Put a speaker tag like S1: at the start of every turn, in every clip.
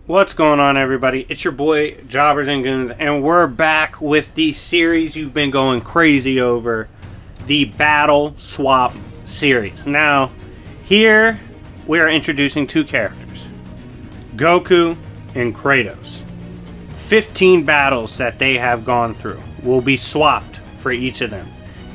S1: What's going on, everybody? It's your boy Jobbers and Goons, and we're back with the series you've been going crazy over, the Battle Swap series. Now, here we are introducing two characters, Goku and Kratos. 15 battles that they have gone through will be swapped for each of them.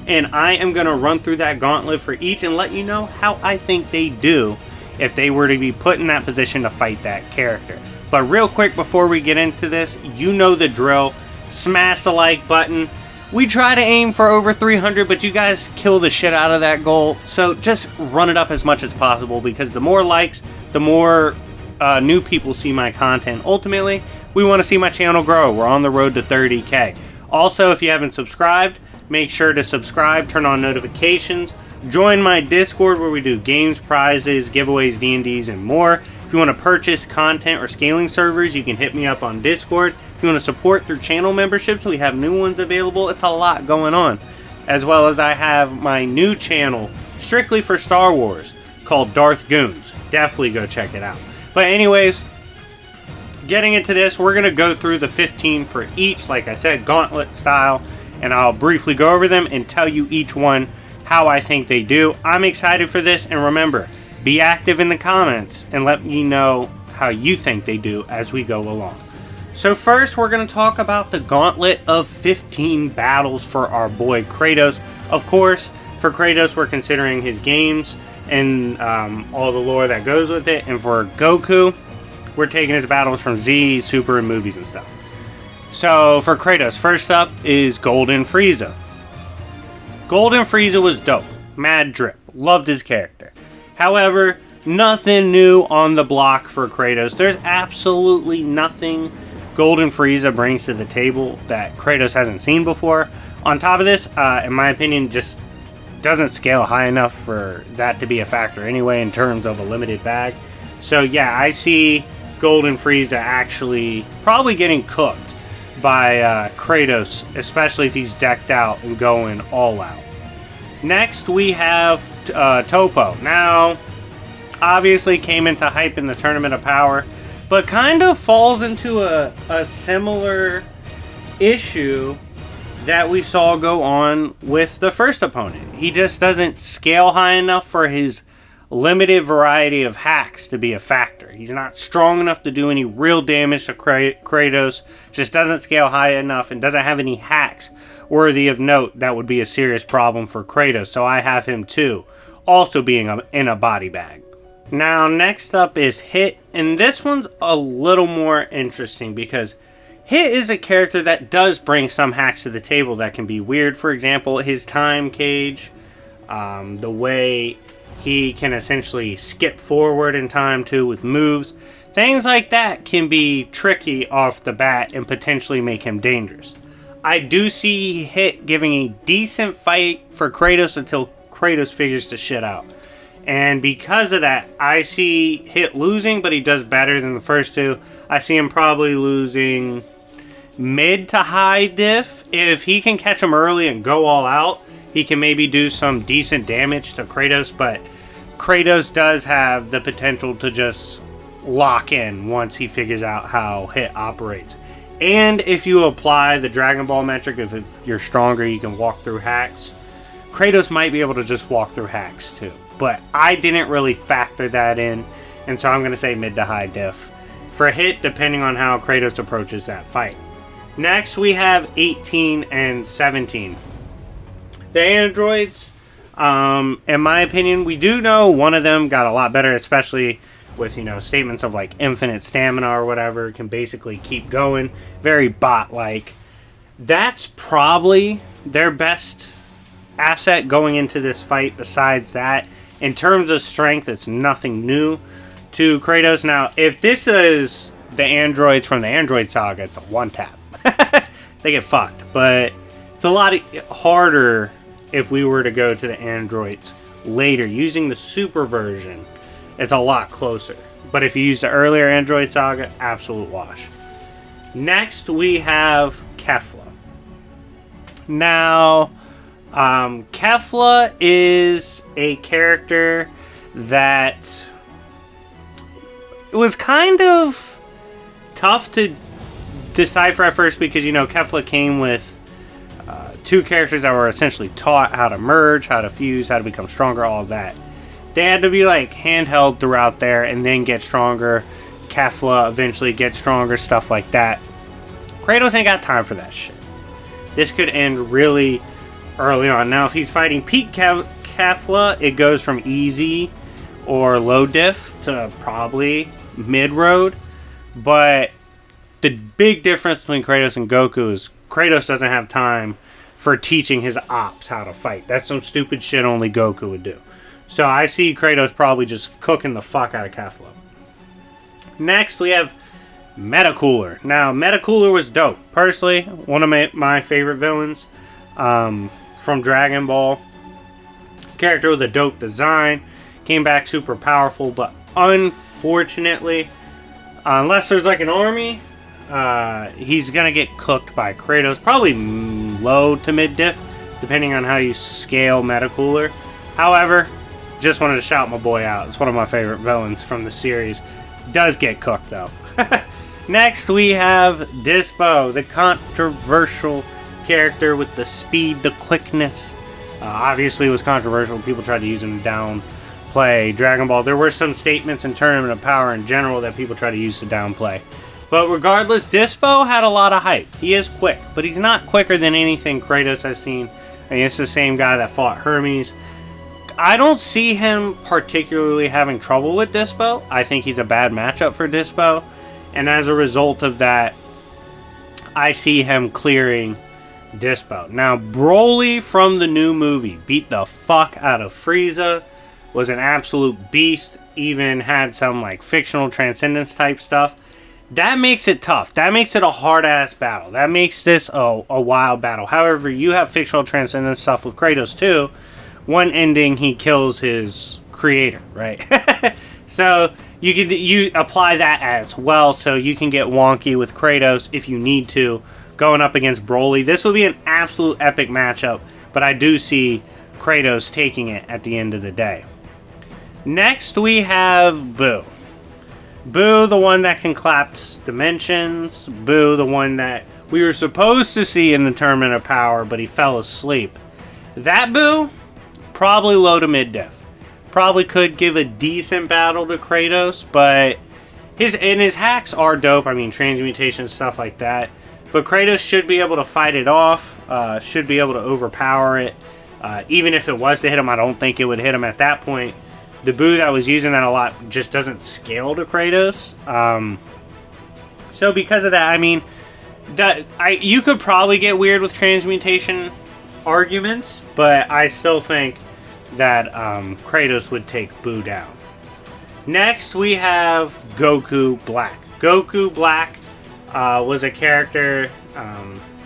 S1: And I am going to run through that gauntlet for each and let you know how I think they do if they were to be put in that position to fight that character. But real quick before we get into this, you know the drill. Smash the like button. We try to aim for over 300, but you guys kill the shit out of that goal. So just run it up as much as possible, because the more likes, the more new people see my content. Ultimately, we want to see my channel grow. We're on the road to 30K. Also, if you haven't subscribed, make sure to subscribe, turn on notifications. Join my Discord where we do games, prizes, giveaways, D&Ds, and more. If you want to purchase content or scaling servers, you can hit me up on Discord. If you want to support through channel memberships, we have new ones available. It's a lot going on. As well as I have my new channel strictly for Star Wars called Darth Goons. Definitely go check it out. But anyways, getting into this, we're going to go through the 15 for each, like I said, gauntlet style. And I'll briefly go over them and tell you each one how I think they do. I'm excited for this, and remember, be active in the comments and let me know how you think they do as we go along. So first, we're going to talk about the gauntlet of 15 battles for our boy Kratos. Of course, for Kratos, we're considering his games and all the lore that goes with it. And for Goku, we're taking his battles from Z, Super, and movies and stuff. So for Kratos, first up is Golden Frieza. Golden Frieza was dope. Mad drip. Loved his character. However, nothing new on the block for Kratos. There's absolutely nothing Golden Frieza brings to the table that Kratos hasn't seen before. On top of this, in my opinion, just doesn't scale high enough for that to be a factor anyway in terms of a limited bag. So yeah, I see Golden Frieza actually probably getting cooked by Kratos, especially if he's decked out and going all out. Next, we have Topo. Now, obviously came into hype in the Tournament of Power, but kind of falls into a similar issue that we saw go on with the first opponent. He just doesn't scale high enough for his limited variety of hacks to be a factor. He's not strong enough to do any real damage to Kratos, just doesn't scale high enough, and doesn't have any hacks worthy of note that would be a serious problem for Kratos. So I have him too, also being in a body bag. Now next up is Hit, and this one's a little more interesting because Hit is a character that does bring some hacks to the table that can be weird. For example, his time cage, the way he can essentially skip forward in time too with moves. Things like that can be tricky off the bat and potentially make him dangerous. I do see Hit giving a decent fight for Kratos until Kratos figures the shit out. And because of that, I see Hit losing, but he does better than the first two. I see him probably losing mid to high diff. If he can catch him early and go all out, he can maybe do some decent damage to Kratos, but Kratos does have the potential to just lock in once he figures out how Hit operates. And if you apply the Dragon Ball metric, if you're stronger, you can walk through hacks, Kratos might be able to just walk through hacks too. But I didn't really factor that in, and so I'm going to say mid to high diff for Hit, depending on how Kratos approaches that fight. Next, we have 18 and 17. The androids, in my opinion, we do know one of them got a lot better, especially with, statements of like infinite stamina or whatever, can basically keep going. Very bot-like. That's probably their best asset going into this fight. Besides that, in terms of strength, it's nothing new to Kratos. Now, if this is the androids from the Android Saga, it's a one-tap. They get fucked. But it's a lot harder if we were to go to the androids later. Using the super version, it's a lot closer. But if you use the earlier Android Saga, absolute wash. Next, we have Kefla. Now, Kefla is a character that was kind of tough to decipher at first because, you know, Kefla came with two characters that were essentially taught how to merge, how to fuse, how to become stronger, all of that. They had to be like handheld throughout there and then get stronger. Kefla eventually gets stronger, stuff like that. Kratos ain't got time for that shit. This could end really early on. Now, if he's fighting peak Kefla, it goes from easy or low diff to probably mid-road. But the big difference between Kratos and Goku is Kratos doesn't have time for teaching his ops how to fight. That's some stupid shit only Goku would do. So I see Kratos probably just cooking the fuck out of Kefla. Next, we have Metacooler. Now, Metacooler was dope. Personally, one of my favorite villains from Dragon Ball. Character with a dope design. Came back super powerful, but unfortunately, unless there's like an army, he's going to get cooked by Kratos. Probably low to mid diff, depending on how you scale Metacooler. However, just wanted to shout my boy out. It's one of my favorite villains from the series. Does get cooked, though. Next, we have Dispo, the controversial character with the speed, the quickness. Obviously, it was controversial. People tried to use him to downplay Dragon Ball. There were some statements in Tournament of Power in general that people tried to use to downplay. But regardless, Dispo had a lot of hype. He is quick, but he's not quicker than anything Kratos has seen. I mean, it's the same guy that fought Hermes. I don't see him particularly having trouble with Dispo. I think he's a bad matchup for Dispo. And as a result of that, I see him clearing Dispo. Now, Broly from the new movie beat the fuck out of Frieza. Was an absolute beast. Even had some like fictional transcendence type stuff. That makes it tough. That makes it a hard-ass battle. That makes this a wild battle. However, you have fictional transcendence stuff with Kratos too. One ending, he kills his creator, right? So you apply that as well, so you can get wonky with Kratos if you need to, going up against Broly. This will be an absolute epic matchup, but I do see Kratos taking it at the end of the day. Next, we have Boo. Boo, the one that can collapse dimensions. Boo, the one that we were supposed to see in the Tournament of Power, but he fell asleep. That Boo, probably low to mid diff. Probably could give a decent battle to Kratos, but his hacks are dope. I mean, transmutation, stuff like that. But Kratos should be able to fight it off. Should be able to overpower it. Even if it was to hit him, I don't think it would hit him at that point. The Boo that was using that a lot just doesn't scale to Kratos. So because of that, I mean, you could probably get weird with transmutation arguments, but I still think that Kratos would take Boo down. Next, we have Goku Black. Goku Black was a character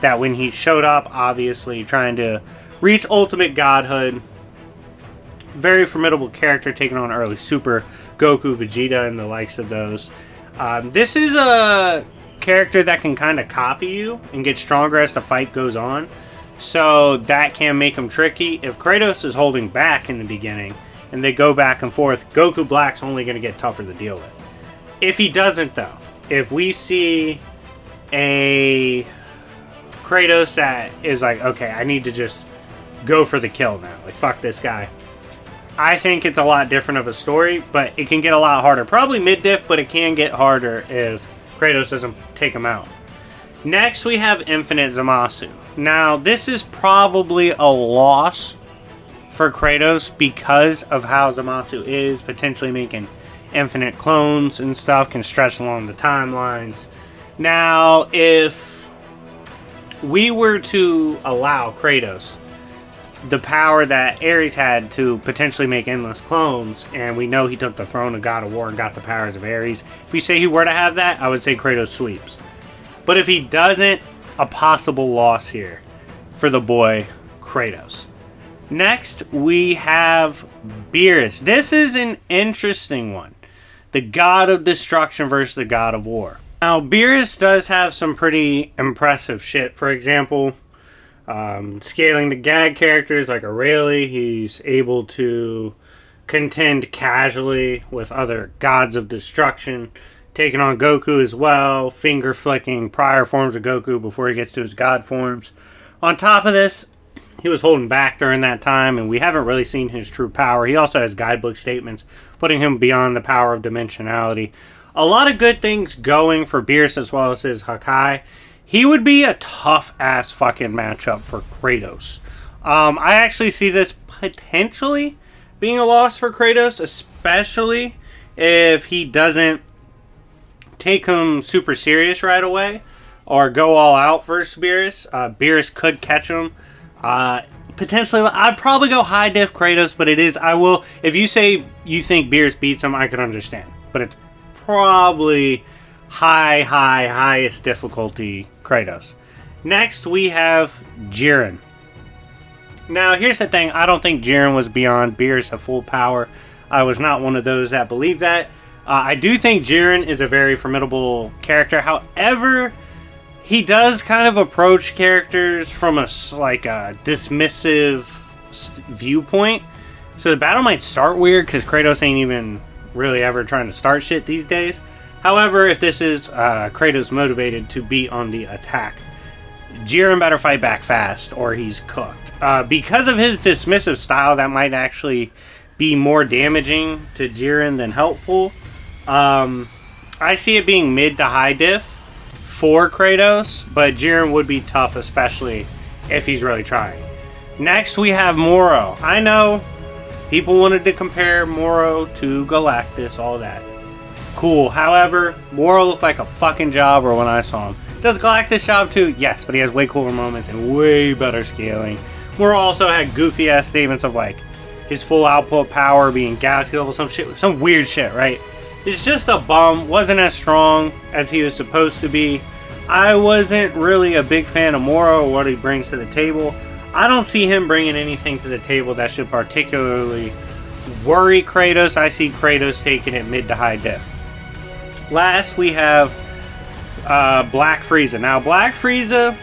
S1: that when he showed up, obviously trying to reach ultimate godhood, very formidable character taking on early Super Goku, Vegeta, and the likes of those. This is a character that can kind of copy you and get stronger as the fight goes on. So that can make him tricky. If Kratos is holding back in the beginning and they go back and forth, Goku Black's only going to get tougher to deal with. If he doesn't, though, if we see a Kratos that is like, okay, I need to just go for the kill now. Like, fuck this guy. I think it's a lot different of a story, but it can get a lot harder. Probably mid-diff, but it can get harder if Kratos doesn't take him out. Next, we have Infinite Zamasu. Now, this is probably a loss for Kratos because of how Zamasu is, potentially making infinite clones and stuff, can stretch along the timelines. Now, if we were to allow Kratos the power that Ares had to potentially make endless clones, and we know he took the throne of God of War and got the powers of Ares, if we say he were to have that, I would say Kratos sweeps. But if he doesn't, a possible loss here for the boy Kratos. Next, we have Beerus. This is an interesting one. The God of Destruction versus the God of War. Now, Beerus does have some pretty impressive shit. For example, scaling the gag characters like Aurelie, he's able to contend casually with other gods of destruction, taking on Goku as well, finger flicking prior forms of Goku before he gets to his God forms. On top of this, he was holding back during that time, and we haven't really seen his true power. He also has guidebook statements, putting him beyond the power of dimensionality. A lot of good things going for Beerus as well as his Hakai. He would be a tough-ass fucking matchup for Kratos. I actually see this potentially being a loss for Kratos, especially if he doesn't take him super serious right away or go all out versus Beerus. Beerus could catch him. Potentially, I'd probably go high diff Kratos, but it is, I will, if you say you think Beerus beats him, I could understand. But it's probably highest difficulty Kratos. Next, we have Jiren. Now, here's the thing. I don't think Jiren was beyond Beerus at full power. I was not one of those that believe that. I do think Jiren is a very formidable character. However, he does kind of approach characters from a dismissive viewpoint. So the battle might start weird because Kratos ain't even really ever trying to start shit these days. However, if this is Kratos motivated to be on the attack, Jiren better fight back fast or he's cooked. Because of his dismissive style, that might actually be more damaging to Jiren than helpful. I see it being mid to high diff for Kratos, but Jiren would be tough, especially if he's really trying. Next, we have Moro. I know people wanted to compare Moro to Galactus, all that. Cool. However, Moro looked like a fucking jobber when I saw him. Does Galactus job too? Yes, but he has way cooler moments and way better scaling. Moro also had goofy ass statements of like his full output power being galaxy level, some weird shit, right? It's just a bum, wasn't as strong as he was supposed to be. I wasn't really a big fan of Moro or what he brings to the table. I don't see him bringing anything to the table that should particularly worry Kratos. I see Kratos taking it mid to high diff. Last, we have Black Frieza. Now, Black Frieza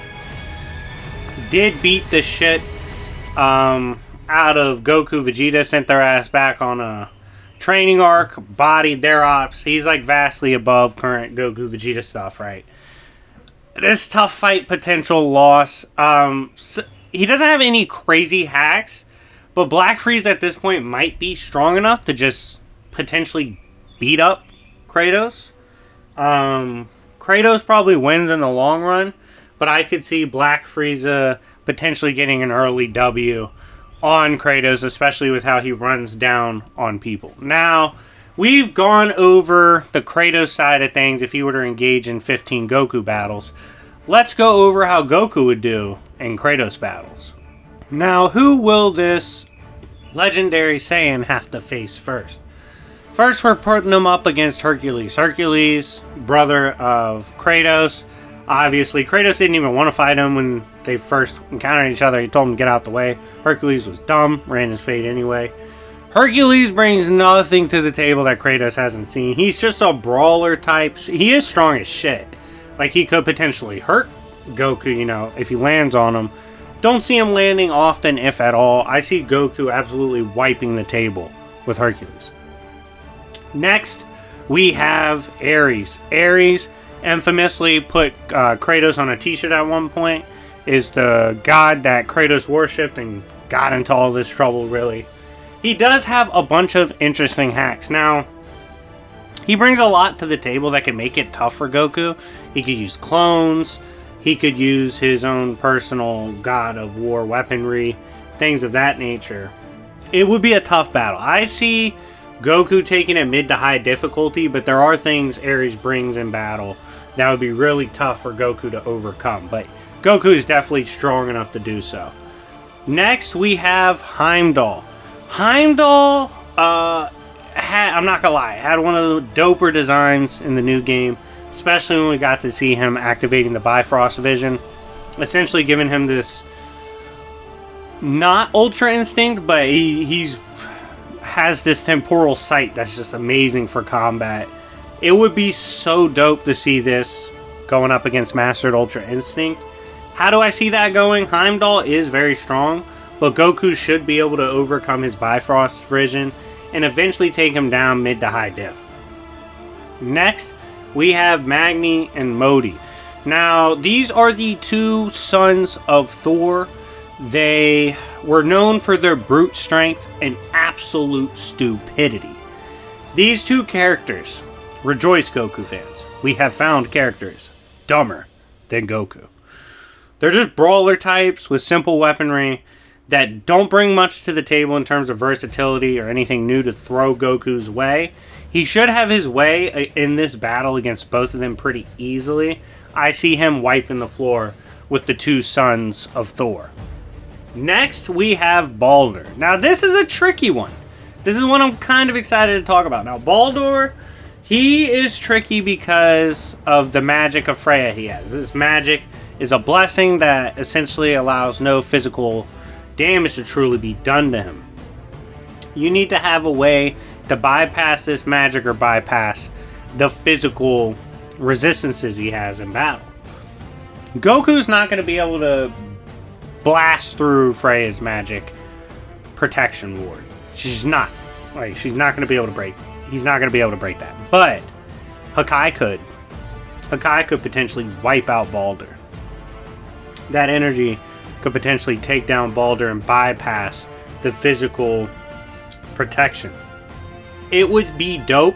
S1: did beat the shit out of Goku, Vegeta, sent their ass back on a training arc, bodied their ops. He's like vastly above current Goku, Vegeta stuff, right? This tough fight potential loss. He doesn't have any crazy hacks, but Black Frieza at this point might be strong enough to just potentially beat up Kratos. Kratos probably wins in the long run, but I could see Black Frieza potentially getting an early W on Kratos, especially with how he runs down on people. Now, we've gone over the Kratos side of things if he were to engage in 15 Goku battles. Let's go over how Goku would do in Kratos battles. Now, who will this legendary Saiyan have to face first? First, we're putting him up against Hercules. Hercules, brother of Kratos. Obviously, Kratos didn't even want to fight him when they first encountered each other. He told him to get out the way. Hercules was dumb, ran his fate anyway. Hercules brings nothing to the table that Kratos hasn't seen. He's just a brawler type. He is strong as shit. Like, he could potentially hurt Goku, if he lands on him. Don't see him landing often, if at all. I see Goku absolutely wiping the table with Hercules. Next, we have Ares. Ares infamously put Kratos on a t-shirt at one point. Is the god that Kratos worshipped and got into all this trouble, really. He does have a bunch of interesting hacks. Now, he brings a lot to the table that can make it tough for Goku. He could use clones. He could use his own personal god of war weaponry. Things of that nature. It would be a tough battle. I see Goku taking it mid to high difficulty, but there are things Ares brings in battle that would be really tough for Goku to overcome. But Goku is definitely strong enough to do so. Next, we have Heimdall. Heimdall, I'm not gonna lie, had one of the doper designs in the new game, especially when we got to see him activating the Bifrost vision, essentially giving him this not Ultra Instinct, but he's has this temporal sight that's just amazing for combat. It would be so dope to see this going up against Mastered Ultra Instinct. How do I see that going? Heimdall is very strong, but Goku should be able to overcome his Bifrost vision and eventually take him down mid to high diff. Next, we have Magni and Modi. Now, these are the two sons of Thor. They were known for their brute strength and absolute stupidity. These two characters, rejoice Goku fans, we have found characters dumber than Goku. They're just brawler types with simple weaponry that don't bring much to the table in terms of versatility or anything new to throw Goku's way. He should have his way in this battle against both of them pretty easily. I see him wiping the floor with the two sons of Thor. Next, we have Baldur. Now, this is a tricky one. This is one I'm kind of excited to talk about. Now, Baldur, he is tricky because of the magic of Freya he has. This magic is a blessing that essentially allows no physical damage to truly be done to him. You need to have a way to bypass this magic or bypass the physical resistances he has in battle. Goku's not going to be able to blast through Freya's magic protection ward. She's not. Like, she's not going to be able to break. He's not going to be able to break that. But Hakai could. Hakai could potentially wipe out Baldur. That energy could potentially take down Baldur and bypass the physical protection. It would be dope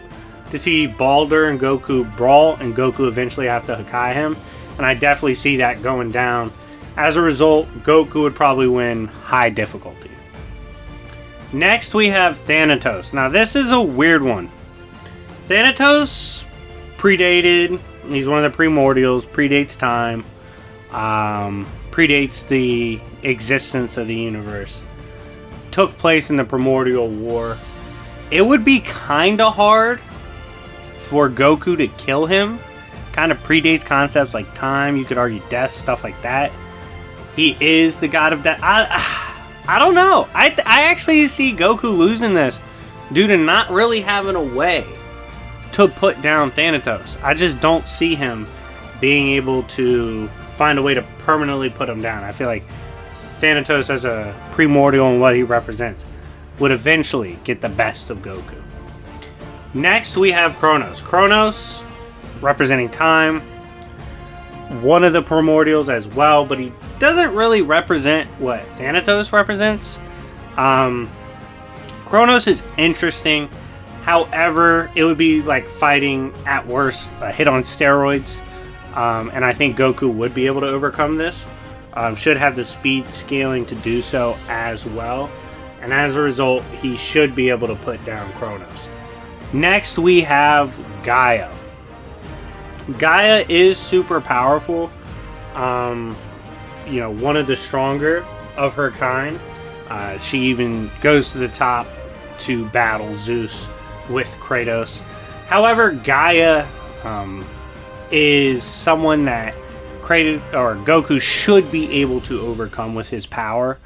S1: to see Baldur and Goku brawl and Goku eventually have to Hakai him. And I definitely see that going down. As a result, Goku would probably win high difficulty. Next, we have Thanatos. Now, this is a weird one. Thanatos predated. He's one of the primordials. Predates time. Predates the existence of the universe. Took place in the Primordial War. It would be kind of hard for Goku to kill him. Kind of predates concepts like time. You could argue death, stuff like that. He is the god of death. I don't know. I actually see Goku losing this due to not really having a way to put down Thanatos. I just don't see him being able to find a way to permanently put him down. I feel like Thanatos as a primordial and what he represents would eventually get the best of Goku. Next, we have Kronos. Kronos, representing time, one of the primordials as well, but he doesn't really represent what Thanatos represents. Kronos is interesting. However, it would be like fighting, at worst, a hit on steroids. And I think Goku would be able to overcome this. Should have the speed scaling to do so as well. And as a result, he should be able to put down Kronos. Next, we have Gaia. Gaia is super powerful. One of the stronger of her kind. She even goes to the top to battle Zeus with Kratos. However, Gaia is someone that Goku should be able to overcome with his power.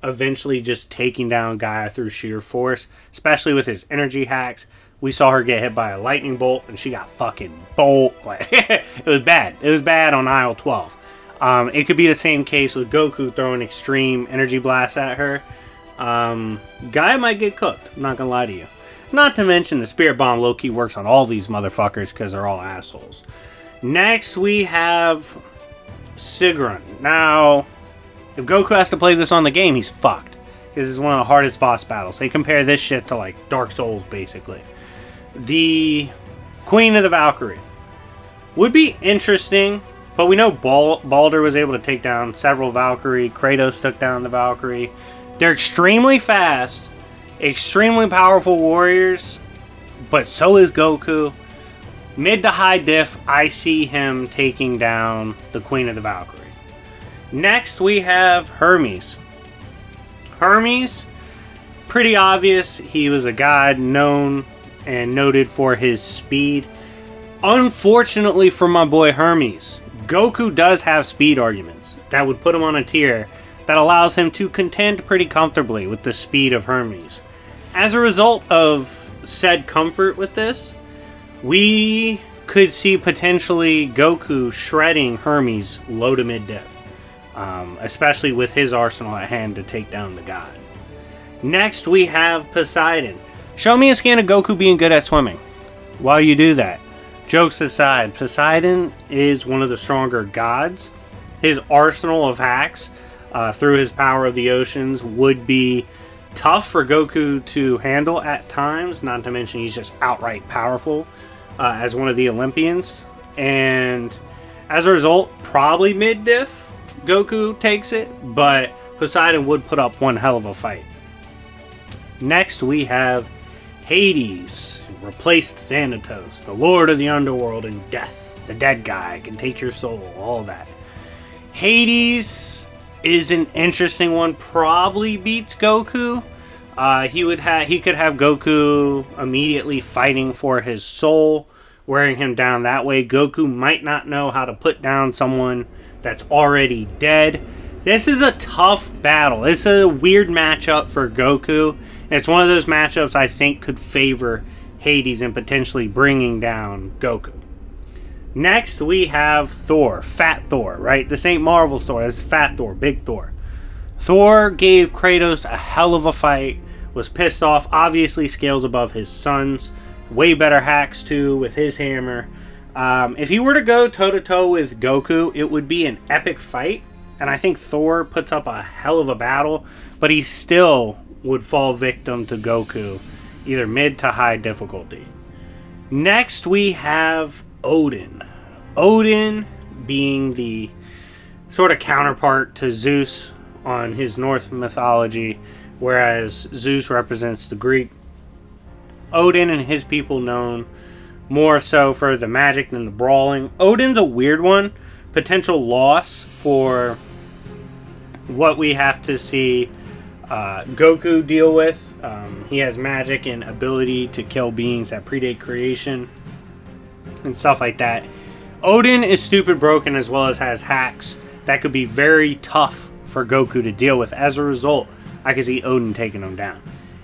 S1: Eventually just taking down Gaia through sheer force, especially with his energy hacks. We saw her get hit by a lightning bolt and she got fucking bolt. It was bad. It was bad on aisle 12. It could be the same case with Goku throwing extreme energy blasts at her. Gaia might get cooked. I'm not gonna lie to you. Not to mention the Spirit Bomb low-key works on all these motherfuckers because they're all assholes. Next, we have Sigrun. Now, if Goku has to play this on the game, he's fucked. This is one of the hardest boss battles. They compare this shit to like Dark Souls, basically. The Queen of the Valkyrie would be interesting, but we know Baldur was able to take down several Valkyrie. Kratos took down the Valkyrie. They're extremely fast, extremely powerful warriors, but so is Goku. Mid to high diff, I see him taking down the Queen of the Valkyrie. Next, we have Hermes. Hermes, pretty obvious. He was a god known and noted for his speed. Unfortunately for my boy Hermes, Goku does have speed arguments that would put him on a tier that allows him to contend pretty comfortably with the speed of Hermes. As a result of said comfort with this, we could see potentially Goku shredding Hermes low to mid diff. Especially with his arsenal at hand to take down the god. Next, we have Poseidon. Show me a scan of Goku being good at swimming. While you do that, jokes aside, Poseidon is one of the stronger gods. His arsenal of hacks through his power of the oceans would be tough for Goku to handle at times, not to mention he's just outright powerful as one of the Olympians. And as a result, probably mid-diff, Goku takes it, but Poseidon would put up one hell of a fight. Next, we have Hades, replaced Thanatos, the lord of the underworld and death. The dead guy can take your soul, all that. Hades is an interesting one, probably beats Goku. He could have Goku immediately fighting for his soul, wearing him down that way. Goku might not know how to put down someone that's already dead. This is a tough battle. It's a weird matchup for Goku. It's one of those matchups I think could favor Hades in potentially bringing down Goku. Next, we have Thor. Fat Thor, right? This ain't Marvel's Thor. This is Fat Thor. Big Thor. Thor gave Kratos a hell of a fight. Was pissed off. Obviously scales above his sons. Way better hacks, too, with his hammer. If he were to go toe-to-toe with Goku, it would be an epic fight. And I think Thor puts up a hell of a battle. But he still would fall victim to Goku. Either mid to high difficulty. Next, we have Odin. Odin being the sort of counterpart to Zeus on his Norse mythology, whereas Zeus represents the Greek. Odin and his people known more so for the magic than the brawling. Odin's a weird one. Potential loss for what we have to see Goku deal with. He has magic and ability to kill beings that predate creation and stuff like that. Odin is stupid broken as well as has hacks that could be very tough for Goku to deal with. As a result, I can see Odin taking him down.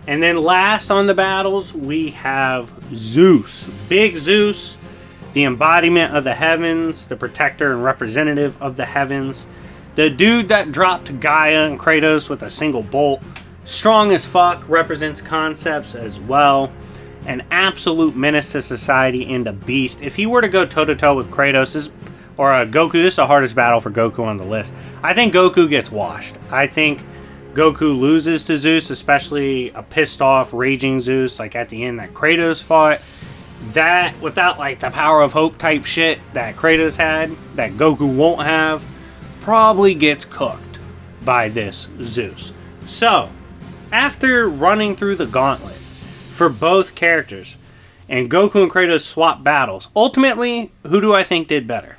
S1: And then last on the battles, we have Zeus. Big Zeus, the embodiment of the heavens, the protector and representative of the heavens. The dude that dropped Gaia and Kratos with a single bolt. Strong as fuck, represents concepts as well. An absolute menace to society and a beast. If he were to go toe-to-toe with Kratos or Goku, this is the hardest battle for Goku on the list. I think Goku gets washed. I think Goku loses to Zeus, especially a pissed-off, raging Zeus, like at the end that Kratos fought. That, without like the power of hope type shit that Kratos had, that Goku won't have, probably gets cooked by this Zeus. So, after running through the gauntlet for both characters, and Goku and Kratos swap battles, ultimately, who do I think did better?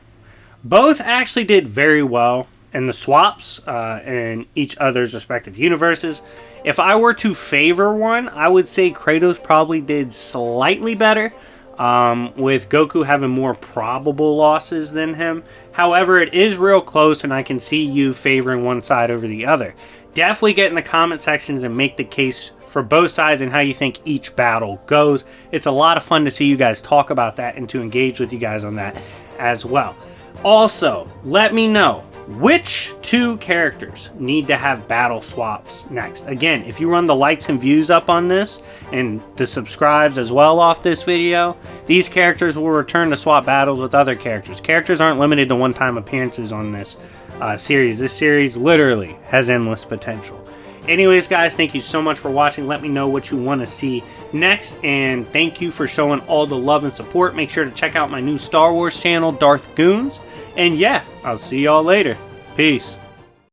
S1: Both actually did very well in the swaps in each other's respective universes. If I were to favor one, I would say Kratos probably did slightly better, with Goku having more probable losses than him. However, it is real close, and I can see you favoring one side over the other. Definitely get in the comment sections and make the case for both sides and how you think each battle goes. It's a lot of fun to see you guys talk about that and to engage with you guys on that as well. Also, let me know which two characters need to have battle swaps next. Again, if you run the likes and views up on this and the subscribes as well off this video, these characters will return to swap battles with other characters. Characters aren't limited to one-time appearances on this series. This series literally has endless potential. Anyways, guys, thank you so much for watching. Let me know what you want to see next, and thank you for showing all the love and support. Make sure to check out my new Star Wars channel, Darth Goons. And yeah, I'll see y'all later. Peace.